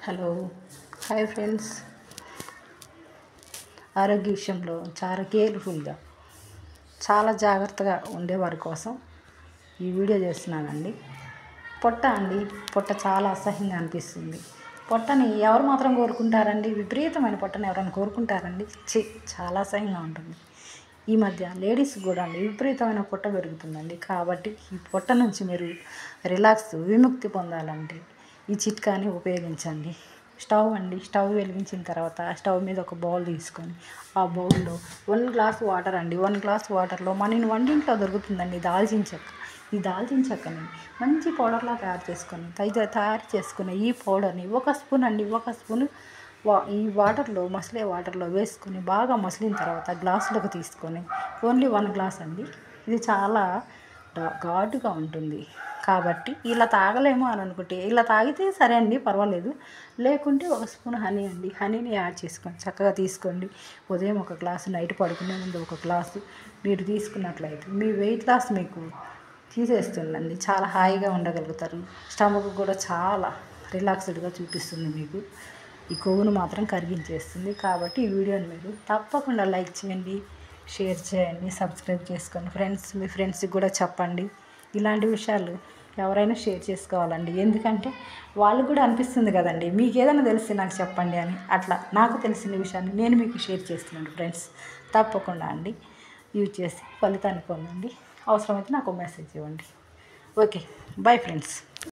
Hello hi friends. ఆరోగ్య విషయంలో చాలా కేర్ఫుల్గా చాలా జాగ్రత్తగా ఉండేవారి కోసం ఈ వీడియో చేస్తున్నానండి. పొట్ట చాలా అసహ్యంగా అనిపిస్తుంది. పొట్టని ఎవరు మాత్రం కోరుకుంటారండి? విపరీతమైన పొట్టని ఎవరైనా కోరుకుంటారండి? చాలా అసహ్యంగా ఉంటుంది. ఈ మధ్య లేడీస్ కూడా విపరీతమైన పొట్ట పెరుగుతుందండి. కాబట్టి ఈ పొట్ట నుంచి మీరు విముక్తి పొందాలంటే ఈ చిట్కాని ఉపయోగించండి. స్టవ్ వెలిగించిన తర్వాత ఆ స్టవ్ మీద ఒక బౌల్ తీసుకొని ఆ బౌల్లో 1 గ్లాస్ వాటర్ అండి. 1 గ్లాస్ వాటర్లో మన వంటింట్లో దొరుకుతుందండి దాల్చిన చెక్క. ఈ దాల్చిన చెక్కని మంచి పౌడర్లా తయారు చేసుకుని ఈ పౌడర్ని 1 స్పూన్ అండి, 1 స్పూన్ ఈ మసిలే వాటర్లో వేసుకొని బాగా మసిలిన తర్వాత గ్లాసులోకి తీసుకొని ఓన్లీ 1 గ్లాస్ అండి. ఇది చాలా ఘాటుగా ఉంటుంది కాబట్టి ఇలా తాగలేము అని అనుకుంటే ఇలా తాగితే సరే అండి, పర్వాలేదు. లేకుంటే 1 స్పూన్ హనీ అండి, హనీని యాడ్ చేసుకొని చక్కగా తీసుకోండి. ఉదయం 1 గ్లాసు, నైట్ పడుకునే ముందు 1 గ్లాసు మీరు తీసుకున్నట్లయితే మీ వెయిట్ లాస్ మీకు తీసేస్తుందండి. చాలా హాయిగా ఉండగలుగుతారు. స్టమక్ కూడా చాలా రిలాక్స్డ్గా చూపిస్తుంది. మీకు ఈ కొవ్వును మాత్రం కరిగించేస్తుంది. కాబట్టి ఈ వీడియోని మీరు తప్పకుండా లైక్ చేయండి, షేర్ చేయండి, సబ్స్క్రైబ్ చేసుకోండి. మీ ఫ్రెండ్స్కి కూడా చెప్పండి. ఇలాంటి విషయాలు ఎవరైనా షేర్ చేసుకోవాలండి. ఎందుకంటే వాళ్ళకు కూడా అనిపిస్తుంది కదండి, మీకు ఏదైనా తెలిస్తే నాకు చెప్పండి అని. అట్లా నాకు తెలిసిన విషయాన్ని నేను మీకు షేర్ చేస్తున్నాను ఫ్రెండ్స్. తప్పకుండా అండి యూజ్ చేసి ఫలితాన్ని పొందండి. అవసరమైతే నాకు మెసేజ్ ఇవ్వండి. Okay, bye friends.